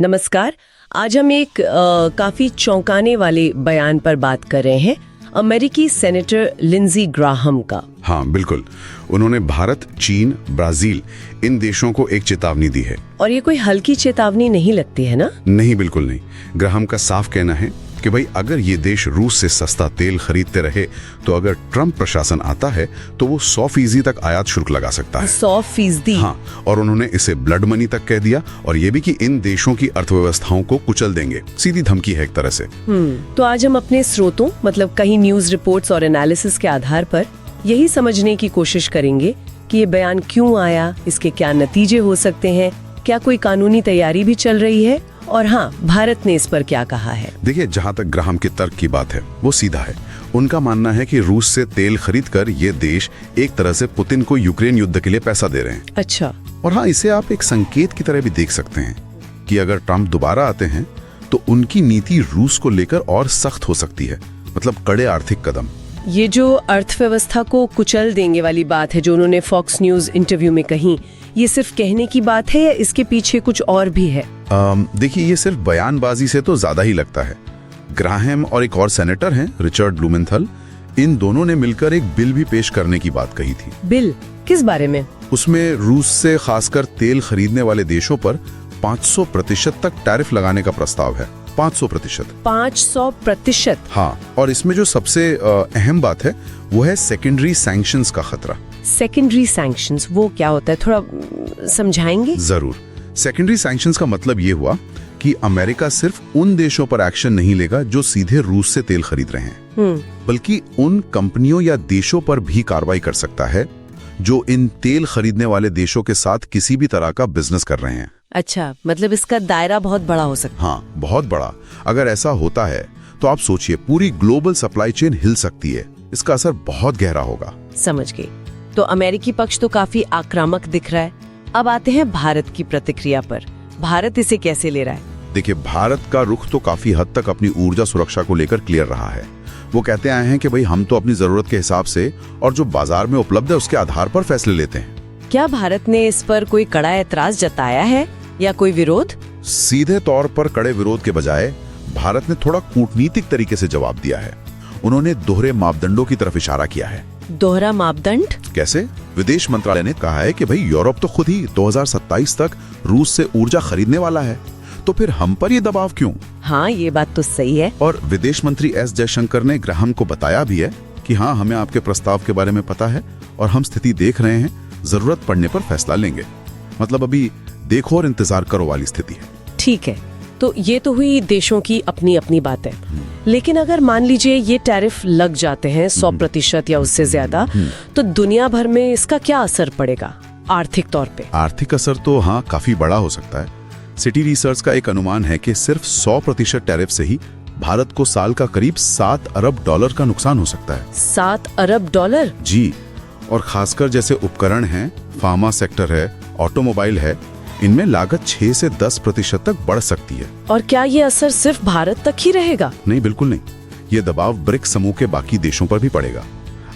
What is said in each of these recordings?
नमस्कार। आज हम एक काफी चौंकाने वाले बयान पर बात कर रहे हैं, अमेरिकी सेनेटर लिंडसे ग्राहम का। हाँ बिल्कुल, उन्होंने भारत, चीन, ब्राजील इन देशों को एक चेतावनी दी है। और ये कोई हल्की चेतावनी नहीं लगती है ना? नहीं, बिल्कुल नहीं। ग्राहम का साफ कहना है कि भाई अगर ये देश रूस से सस्ता तेल खरीदते रहे तो अगर ट्रंप प्रशासन आता है तो वो 100% तक आयात शुल्क लगा सकता है। 100%? हाँ, और उन्होंने इसे ब्लड मनी तक कह दिया, और ये भी कि इन देशों की अर्थव्यवस्थाओं को कुचल देंगे। सीधी धमकी है एक तरह से। तो आज हम अपने स्रोतों मतलब कहीं न्यूज रिपोर्ट्स और एनालिसिस के आधार पर यही समझने की कोशिश करेंगे कि ये बयान क्यों आया, इसके क्या नतीजे हो सकते हैं, क्या कोई कानूनी तैयारी भी चल रही है, और हाँ, भारत ने इस पर क्या कहा है। देखिए, जहाँ तक ग्राहम के तर्क की बात है वो सीधा है। उनका मानना है कि रूस से तेल खरीदकर ये देश एक तरह से पुतिन को यूक्रेन युद्ध के लिए पैसा दे रहे हैं। अच्छा। और हाँ, इसे आप एक संकेत की तरह भी देख सकते हैं कि अगर ट्रंप दोबारा आते हैं तो उनकी नीति रूस को लेकर और सख्त हो सकती है, मतलब कड़े आर्थिक कदम। ये जो अर्थव्यवस्था को कुचल देंगे वाली बात है जो उन्होंने फॉक्स न्यूज इंटरव्यू में कही, ये सिर्फ कहने की बात है या इसके पीछे कुछ और भी है? देखिए, ये सिर्फ बयानबाजी से तो ज्यादा ही लगता है। ग्राहम और एक और सेनेटर हैं, रिचर्ड ब्लूमेंथल, इन दोनों ने मिलकर एक बिल भी पेश करने की बात कही थी। बिल किस बारे में? उसमें रूस से खासकर तेल खरीदने वाले देशों पर 500% तक टैरिफ लगाने का प्रस्ताव है। 500%। 500%? हाँ, और इसमें जो सबसे अहम बात है वो है सेकेंडरी सैंक्शंस का खतरा। सेकेंडरी सैंक्शंस वो क्या होता है, थोड़ा समझाएंगे? जरूर। सेकेंडरी सैंक्शंस का मतलब ये हुआ कि अमेरिका सिर्फ उन देशों पर एक्शन नहीं लेगा जो सीधे रूस से तेल खरीद रहे हैं, बल्कि उन कंपनियों या देशों पर भी कार्रवाई कर सकता है जो इन तेल खरीदने वाले देशों के साथ किसी भी तरह का बिजनेस कर रहे हैं। अच्छा, मतलब इसका दायरा बहुत बड़ा हो सकता है। हाँ, बहुत बड़ा। अगर ऐसा होता है तो आप सोचिए, पूरी ग्लोबल सप्लाई चेन हिल सकती है। इसका असर बहुत गहरा होगा। समझ गई। तो अमेरिकी पक्ष तो काफी आक्रामक दिख रहा है। अब आते हैं भारत की प्रतिक्रिया पर। भारत इसे कैसे ले रहा है? देखिए, भारत का रुख तो काफी हद तक अपनी ऊर्जा सुरक्षा को लेकर क्लियर रहा है। वो कहते आए हैं कि भाई हम तो अपनी जरूरत के हिसाब से और जो बाजार में उपलब्ध है उसके आधार पर फैसले लेते हैं। क्या भारत ने इस पर कोई कड़ा एतराज जताया है या कोई विरोध? सीधे तौर पर कड़े विरोध के बजाय भारत ने थोड़ा कूटनीतिक तरीके से जवाब दिया है। उन्होंने दोहरे मापदंडों की तरफ इशारा किया है। दोहरा मापदंड कैसे? विदेश मंत्रालय ने कहा है कि भाई यूरोप तो खुद ही 2027 तक रूस से ऊर्जा खरीदने वाला है, तो फिर हम पर ये दबाव क्यों? हाँ, ये बात तो सही है। और विदेश मंत्री एस जयशंकर ने ग्राहम को बताया भी है कि हाँ, हमें आपके प्रस्ताव के बारे में पता है और हम स्थिति देख रहे हैं, जरूरत पड़ने पर फैसला लेंगे। मतलब अभी देखो और इंतजार करो वाली स्थिति है। ठीक है, तो ये तो हुई देशों की अपनी अपनी बातें। लेकिन अगर मान लीजिए ये टैरिफ लग जाते हैं 100% या उससे ज्यादा, तो दुनिया भर में इसका क्या असर पड़ेगा आर्थिक तौर पे? आर्थिक असर तो हाँ काफी बड़ा हो सकता है। सिटी रिसर्च का एक अनुमान है कि सिर्फ 100% टैरिफ से ही भारत को साल का करीब $7 अरब का नुकसान हो सकता है। $7 अरब? जी। और खासकर जैसे उपकरण हैं, फार्मा सेक्टर है, ऑटोमोबाइल है, इनमें लागत 6 से 10% तक बढ़ सकती है। और क्या ये असर सिर्फ भारत तक ही रहेगा? नहीं, बिल्कुल नहीं। ये दबाव ब्रिक्स समूह के बाकी देशों पर भी पड़ेगा।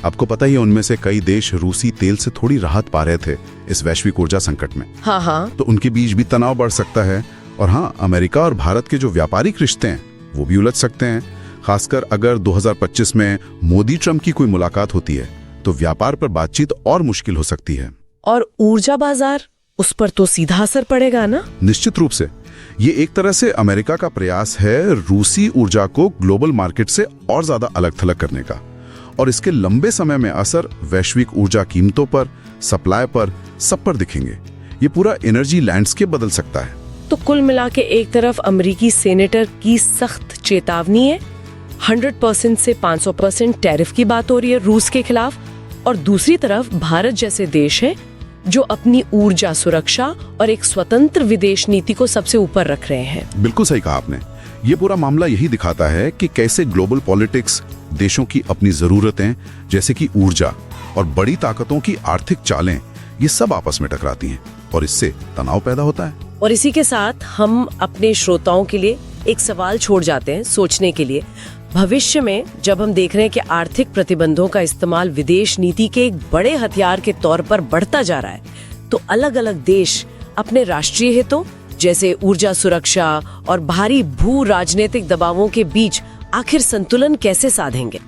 आपको पता ही है, उनमें से कई देश रूसी तेल से थोड़ी राहत पा रहे थे इस वैश्विक ऊर्जा संकट में। हाँ। तो उनके बीच भी तनाव बढ़ सकता है। और हाँ, अमेरिका और भारत के जो व्यापारिक रिश्ते हैं वो भी उलझ सकते हैं। खासकर अगर 2025 में मोदी ट्रंप की कोई मुलाकात होती है तो व्यापार पर बातचीत और मुश्किल हो सकती है। और ऊर्जा बाजार, उस पर तो सीधा असर पड़ेगा ना? निश्चित रूप से। ये एक तरह से अमेरिका का प्रयास है रूसी ऊर्जा को ग्लोबल मार्केट से और ज्यादा अलग थलग करने का, और इसके लंबे समय में असर वैश्विक ऊर्जा कीमतों पर, सप्लाई पर, सब पर दिखेंगे। ये पूरा एनर्जी लैंडस्केप बदल सकता है। तो कुल मिला के एक तरफ अमेरिकी सेनेटर की सख्त चेतावनी है, 100% से 500% टैरिफ की बात हो रही है रूस के खिलाफ, और दूसरी तरफ भारत जैसे देश है जो अपनी ऊर्जा सुरक्षा और एक स्वतंत्र विदेश नीति को सबसे ऊपर रख रहे हैं। बिल्कुल सही कहा आपने। ये पूरा मामला यही दिखाता है कि कैसे ग्लोबल पॉलिटिक्स देशों की अपनी जरूरतें जैसे कि ऊर्जा और बड़ी ताकतों की आर्थिक चालें, ये सब आपस में टकराती हैं और इससे तनाव पैदा होता है। और इसी के साथ हम अपने श्रोताओं के लिए एक सवाल छोड़ जाते हैं सोचने के लिए। भविष्य में जब हम देख रहे हैं कि आर्थिक प्रतिबंधों का इस्तेमाल विदेश नीति के एक बड़े हथियार के तौर पर बढ़ता जा रहा है, तो अलग अलग देश अपने राष्ट्रीय हितों, जैसे ऊर्जा सुरक्षा और भारी भू राजनीतिक दबावों के बीच आखिर संतुलन कैसे साधेंगे?